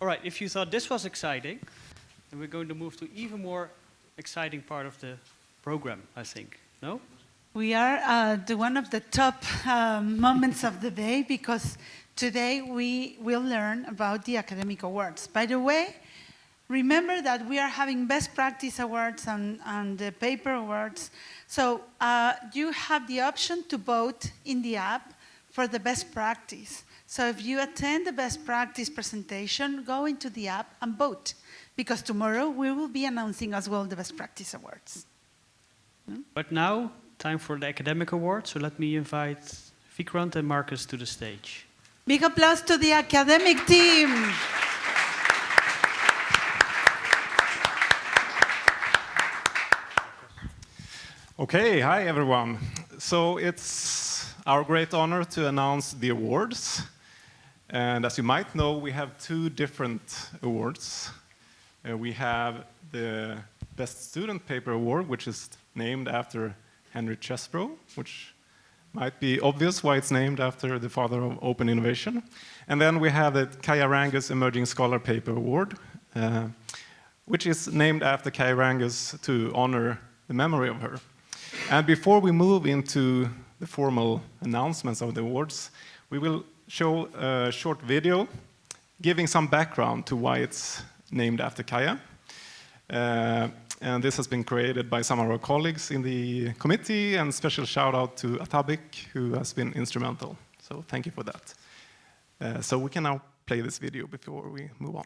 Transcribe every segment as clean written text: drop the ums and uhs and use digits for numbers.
All right, if you thought this was exciting, then we're going to move to even more exciting part of the program, I think. No? We are at one of the top moments of the day because today we will learn about the academic awards. By the way, remember that we are having best practice awards and the paper awards. So you have the option to vote in the app for the best practice. So if you attend the best practice presentation, go into the app and vote, because tomorrow we will be announcing as well the best practice awards. But now, time for the academic award, so let me invite Vikrant and Marcus to the stage. Big applause to the academic team. Okay, hi everyone. So it's our great honor to announce the awards. And as you might know, we have two different awards. We have the Best Student Paper Award, which is named after Henry Chesbrough, which might be obvious why it's named after the father of open innovation. And then we have the Kaja Rangus Emerging Scholar Paper Award, which is named after Kaja Rangus to honor the memory of her. And before we move into the formal announcements of the awards, we will show a short video giving some background to why it's named after Kaja. And this has been created by some of our colleagues in the committee, and special shout out to Atabik, who has been instrumental. So thank you for that. So we can now play this video before we move on.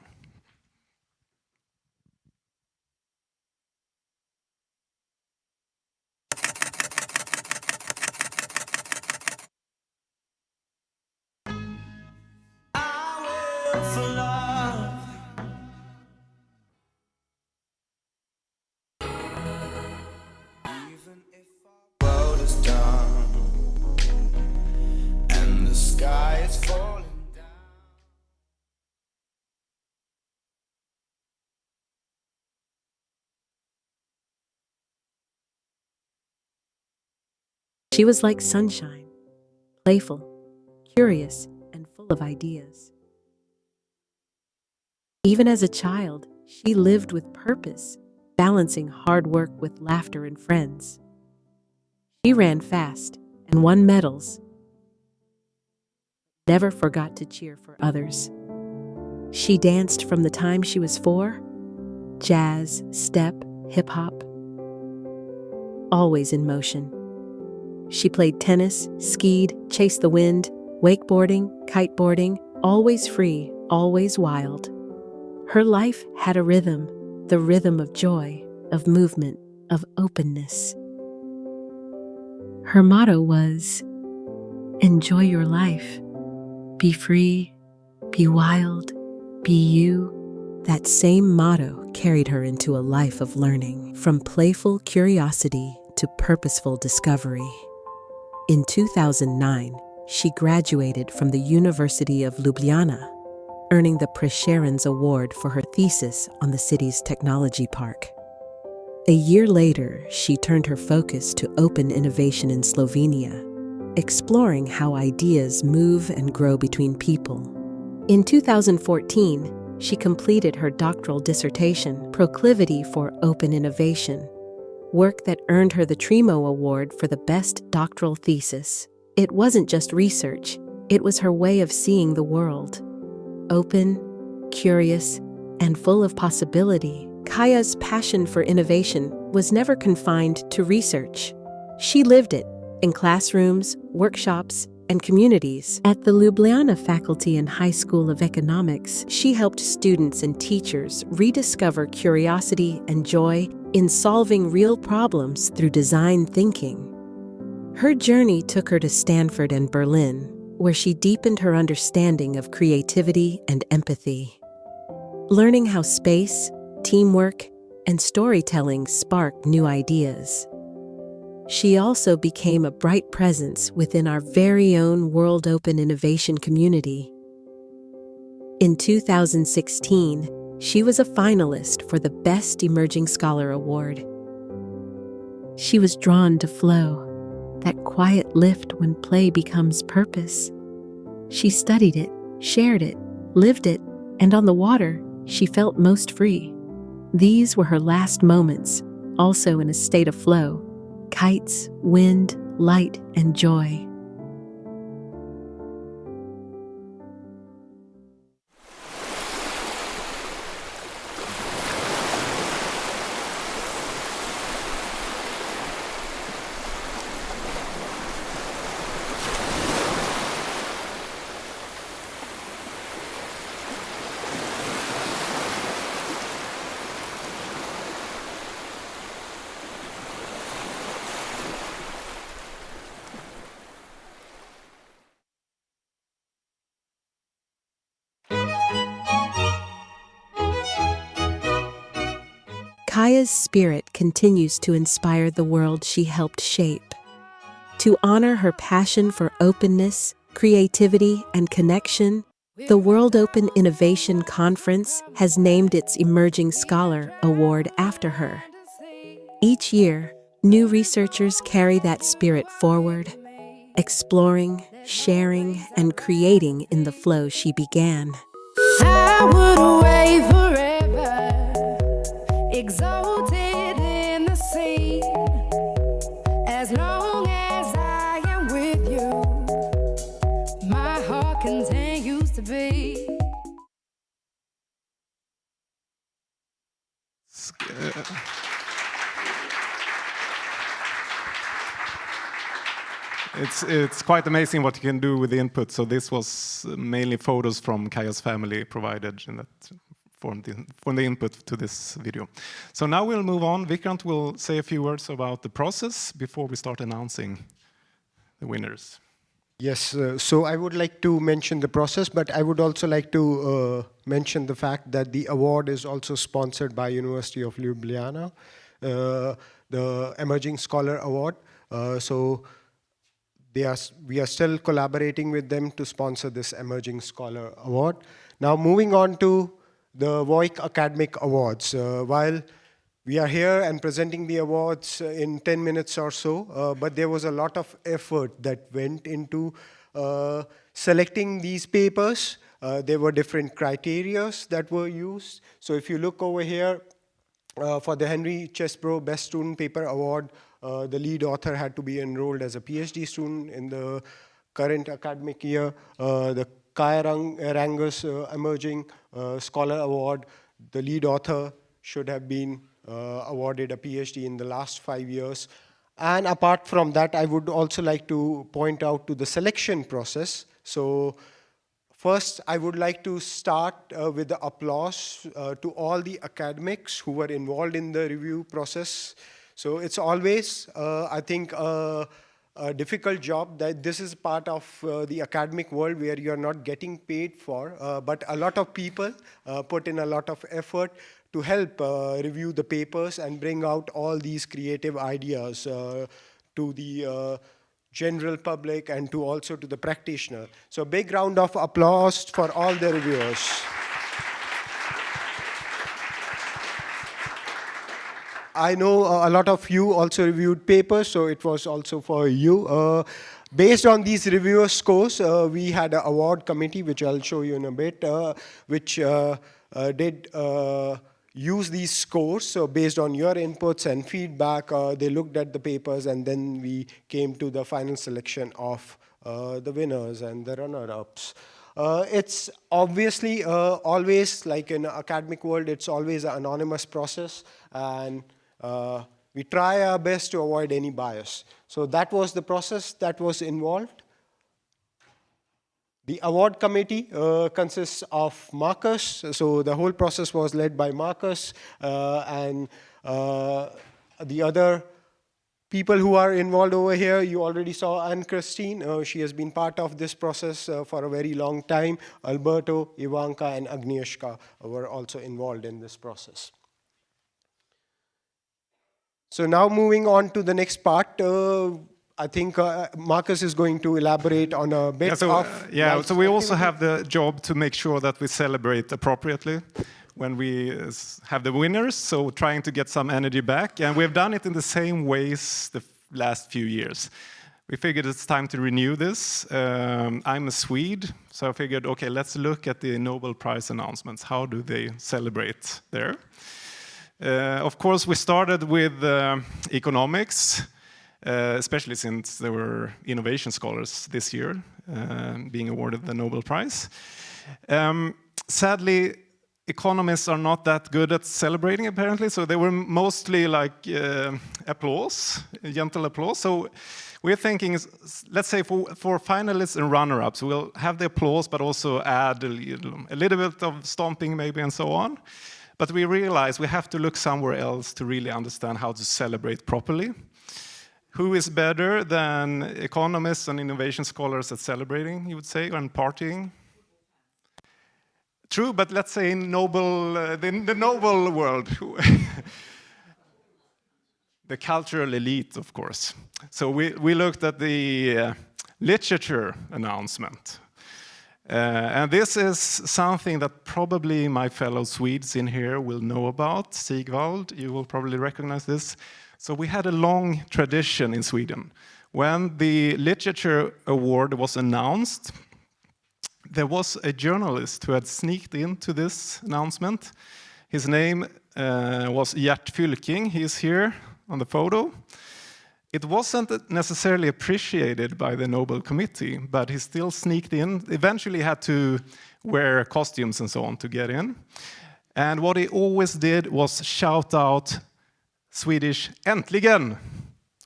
She was like sunshine, playful, curious, and full of ideas. Even as a child, she lived with purpose, balancing hard work with laughter and friends. She ran fast and won medals, never forgot to cheer for others. She danced from the time she was 4, jazz, step, hip-hop, always in motion. She played tennis, skied, chased the wind, wakeboarding, kiteboarding, always free, always wild. Her life had a rhythm, the rhythm of joy, of movement, of openness. Her motto was, "Enjoy your life. Be free, be wild, be you." That same motto carried her into a life of learning, from playful curiosity to purposeful discovery. In 2009, she graduated from the University of Ljubljana, earning the Prešeren's Award for her thesis on the city's technology park. A year later, she turned her focus to open innovation in Slovenia, exploring how ideas move and grow between people. In 2014, she completed her doctoral dissertation, Proclivity for Open Innovation, work that earned her the Trimo Award for the best doctoral thesis. It wasn't just research, it was her way of seeing the world. Open, curious, and full of possibility, Kaja's passion for innovation was never confined to research. She lived it in classrooms, workshops, and communities. At the Ljubljana Faculty and High School of Economics, she helped students and teachers rediscover curiosity and joy in solving real problems through design thinking. Her journey took her to Stanford and Berlin, where she deepened her understanding of creativity and empathy. Learning how space, teamwork, and storytelling spark new ideas. She also became a bright presence within our very own World Open Innovation community. In 2016, she was a finalist for the Best Emerging Scholar Award. She was drawn to flow, that quiet lift when play becomes purpose. She studied it, shared it, lived it, And on the water, she felt most free. These were her last moments, also in a state of flow. Kites, wind, light, and joy. Kaya's spirit continues to inspire the world she helped shape. To honor her passion for openness, creativity, and connection, the World Open Innovation Conference has named its Emerging Scholar Award after her. Each year, new researchers carry that spirit forward, exploring, sharing, and creating in the flow she began. I would wait forever, exalted in the sea, as long as I am with you, my heart continues to beat. It's quite amazing what you can do with the input. So this was mainly photos from Kaya's family provided in that form the input to this video. So now we'll move on. Vikrant will say a few words about the process before we start announcing the winners. Yes, so I would like to mention the process, but I would also like to mention the fact that the award is also sponsored by University of Ljubljana, the Emerging Scholar Award. So we are still collaborating with them to sponsor this Emerging Scholar Award. Now moving on to the WOIC Academic Awards. While we are here and presenting the awards in 10 minutes or so, but there was a lot of effort that went into selecting these papers. There were different criteria that were used. So if you look over here, for the Henry Chesbrough Best Student Paper Award, the lead author had to be enrolled as a PhD student in the current academic year. The Kaya Rangus Emerging Scholar Award, the lead author should have been awarded a PhD in the last 5 years. And apart from that, I would also like to point out to the selection process. So first, I would like to start with the applause to all the academics who were involved in the review process. So it's always, I think, a difficult job. That this is part of the academic world where you're not getting paid for, but a lot of people put in a lot of effort to help review the papers and bring out all these creative ideas to the general public and also to the practitioner. So big round of applause for all the reviewers. I know a lot of you also reviewed papers, so it was also for you. Based on these reviewer scores, we had an award committee, which I'll show you in a bit, which did use these scores. So based on your inputs and feedback, they looked at the papers, and then we came to the final selection of the winners and the runner-ups. It's obviously always, like in the academic world, it's always an anonymous process, and we try our best to avoid any bias. So that was the process that was involved. The award committee consists of Marcus. So the whole process was led by Marcus, and the other people who are involved over here, you already saw Anne-Christine. She has been part of this process for a very long time. Alberto, Ivanka, and Agnieszka were also involved in this process. So now moving on to the next part, I think Marcus is going to elaborate on a bit so we also have the job to make sure that we celebrate appropriately when we have the winners, so trying to get some energy back. And we've done it in the same ways the last few years. we figured it's time to renew this. I'm a Swede, so I figured, okay, let's look at the Nobel Prize announcements. How do they celebrate there? Of course, we started with economics, especially since there were innovation scholars this year being awarded the Nobel Prize. Sadly, economists are not that good at celebrating, apparently, so they were mostly like applause, gentle applause. So we're thinking, let's say for finalists and runner-ups, we'll have the applause, but also add a little bit of stomping maybe and so on. But we realize we have to look somewhere else to really understand how to celebrate properly. Who is better than economists and innovation scholars at celebrating, you would say, and partying? True, but let's say in the noble world. The cultural elite, of course. So we looked at the literature announcement. And this is something that probably my fellow Swedes in here will know about. Sigvald, you will probably recognize this. So we had a long tradition in Sweden. When the Literature Award was announced, there was a journalist who had sneaked into this announcement. His name was Gert Fylking. He is here on the photo. It wasn't necessarily appreciated by the Nobel Committee, but he still sneaked in. Eventually had to wear costumes and so on to get in. And what he always did was shout out Swedish "Äntligen"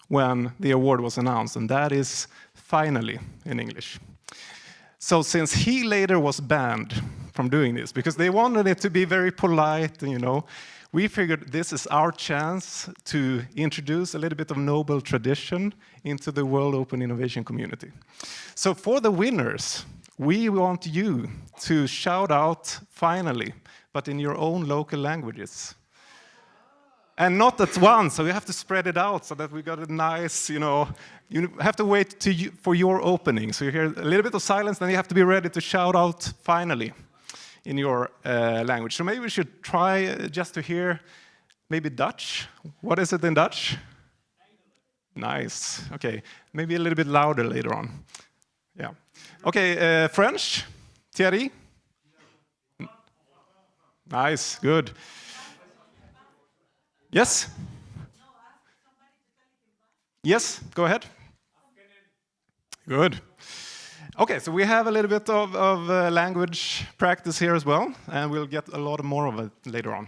when the award was announced, and that is finally in English. So since he later was banned from doing this, because they wanted it to be very polite, and, we figured this is our chance to introduce a little bit of Nobel tradition into the World Open Innovation community. So for the winners, we want you to shout out finally, but in your own local languages. And not at once, so you have to spread it out so that we got a nice, you have to wait for your opening. So you hear a little bit of silence, then you have to be ready to shout out finally in your language. So maybe we should try just to hear maybe Dutch. What is it in Dutch? Nice. Okay, maybe a little bit louder later on. Yeah. Okay, French? Thierry? Nice, good. Yes? Yes, go ahead. Good. Okay, so we have a little bit of language practice here as well, and we'll get a lot more of it later on.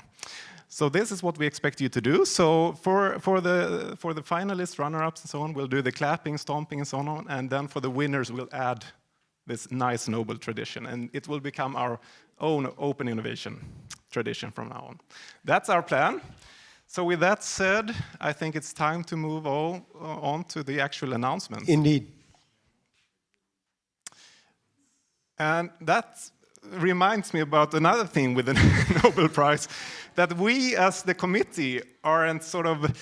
So this is what we expect you to do. So for the finalists, runner-ups, and so on, we'll do the clapping, stomping, and so on, and then for the winners, we'll add this nice Nobel tradition, and it will become our own open innovation tradition from now on. That's our plan. So with that said, I think it's time to move on to the actual announcement. Indeed. And that reminds me about another thing with the Nobel Prize, that we as the committee aren't sort of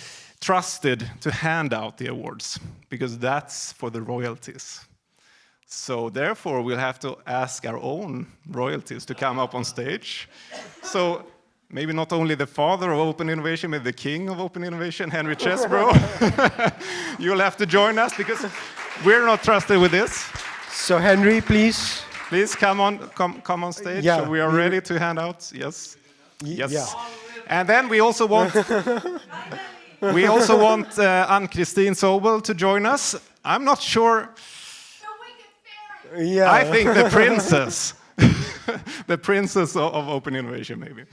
trusted to hand out the awards, because that's for the royalties. So therefore, we'll have to ask our own royalties to come up on stage. So maybe not only the father of open innovation, maybe the king of open innovation, Henry Chesbrough. You'll have to join us, because we're not trusted with this. So Henry, please. Please come on stage. Yeah. So we are ready to hand out. Yes. Yes. Yeah. And then we also want Ann-Kristin Sobel to join us. I'm not sure. Yeah. I think the princess, the princess of open innovation, maybe.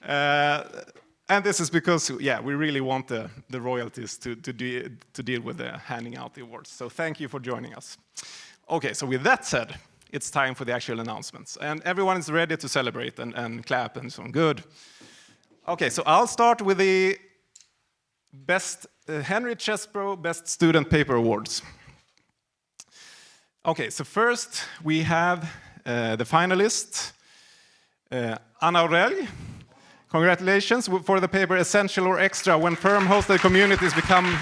And this is because, we really want the royalties to deal with the handing out the awards. So thank you for joining us. Okay, so with that said, it's time for the actual announcements. And everyone is ready to celebrate and clap and so on. Good. Okay, so I'll start with the best Henry Chesbrough Best Student Paper Awards. Okay, so first we have the finalist, Anna Aurel. Congratulations for the paper Essential or Extra When Firm-Hosted Communities Become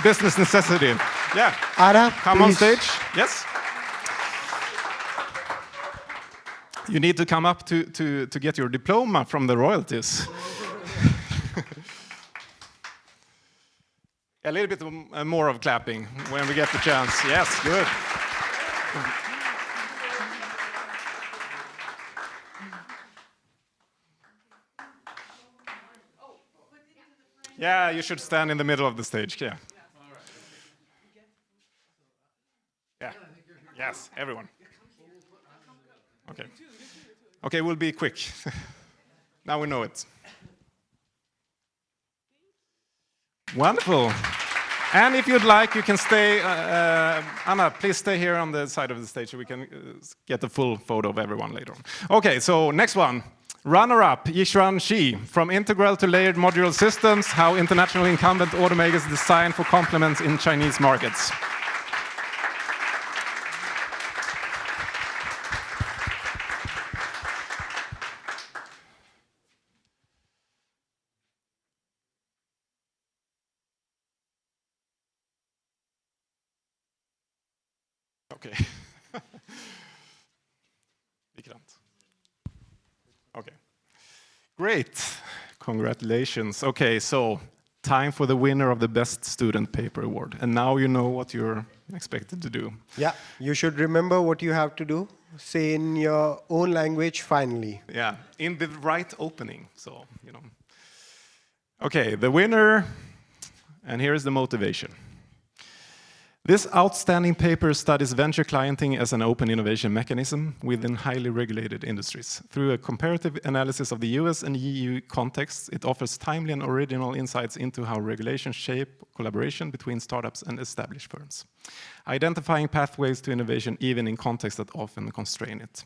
Business Necessity. Yeah, Anna, come on stage. Yes. You need to come up to get your diploma from the royalties. A little bit more of clapping when we get the chance. Yes, good. Yeah, you should stand in the middle of the stage. Yeah. Yeah. Yes, everyone. Okay. Okay, we'll be quick. Now we know it. Wonderful. And if you'd like, you can stay. Anna, please stay here on the side of the stage so we can get the full photo of everyone later on. Okay, so next one. Runner-up, Yixuan Shi, from integral to layered modular systems, how international incumbent automakers design for complements in Chinese markets. Okay. Okay. Great. Congratulations. Okay, so time for the winner of the Best Student Paper Award. And now you know what you're expected to do. Yeah, you should remember what you have to do. Say in your own language, finally. Yeah, in the right opening. So, you know. Okay, the winner, and here is the motivation. This outstanding paper studies venture clienting as an open innovation mechanism within highly regulated industries. Through a comparative analysis of the US and EU contexts, it offers timely and original insights into how regulations shape collaboration between startups and established firms, identifying pathways to innovation even in contexts that often constrain it.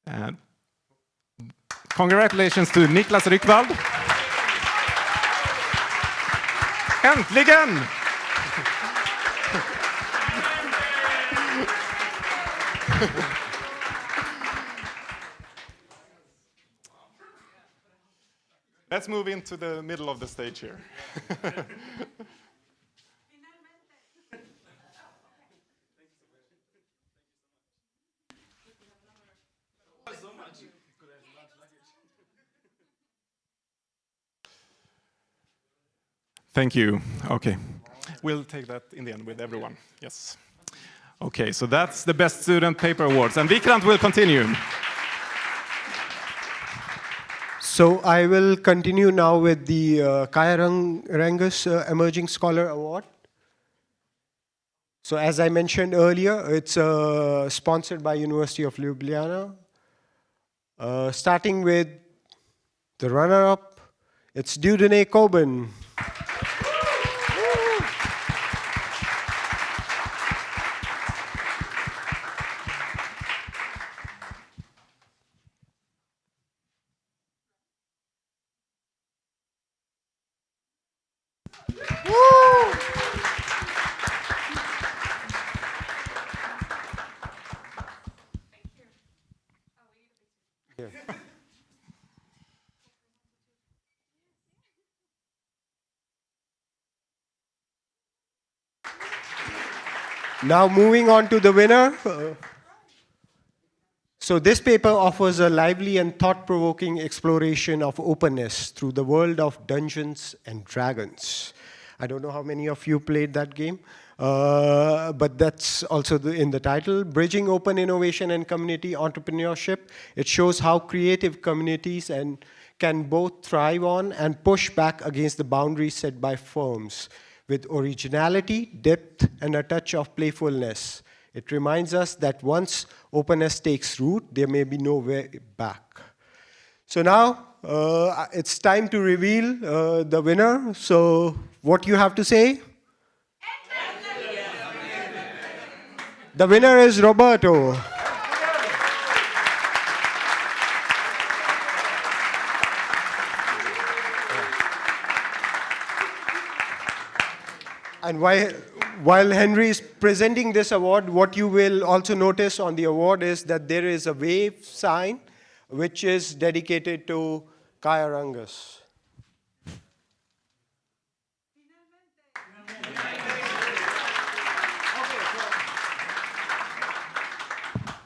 And congratulations to Niklas Ryckvald. Äntligen! Let's move into the middle of the stage here. Thank you. Okay. We'll take that in the end with everyone. Yes. Okay, so that's the Best Student Paper Awards. And Vikrant will continue. So I will continue now with the Kaya Rangus Emerging Scholar Award. So as I mentioned earlier, it's sponsored by University of Ljubljana. Starting with the runner-up, it's Dudene Coben. Now moving on to the winner. So this paper offers a lively and thought-provoking exploration of openness through the world of Dungeons and Dragons. I don't know how many of you played that game, but that's also in the title. Bridging open innovation and community entrepreneurship. It shows how creative communities can both thrive on and push back against the boundaries set by firms with originality, depth, and a touch of playfulness. It reminds us that once openness takes root, there may be no way back. So now, it's time to reveal the winner. So what you have to say? The winner is Roberto. And while Henry is presenting this award, what you will also notice on the award is that there is a wave sign which is dedicated to Kaya Rangus.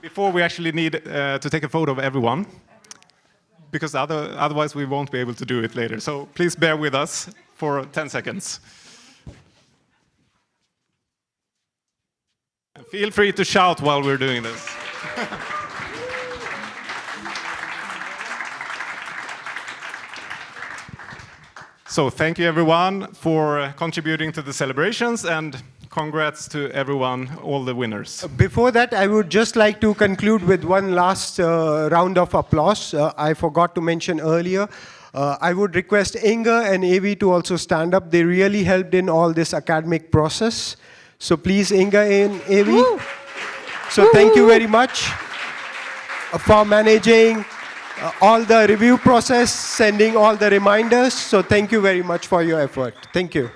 Before we actually need to take a photo of everyone, because otherwise we won't be able to do it later. So please bear with us for 10 seconds. And feel free to shout while we're doing this. So thank you everyone for contributing to the celebrations, and congrats to everyone, all the winners. Before that, I would just like to conclude with one last round of applause. I forgot to mention earlier. I would request Inga and Avi to also stand up. They really helped in all this academic process. So please, Inga and Avi. Woo! So thank you very much for managing all the review process, sending all the reminders. So thank you very much for your effort. Thank you.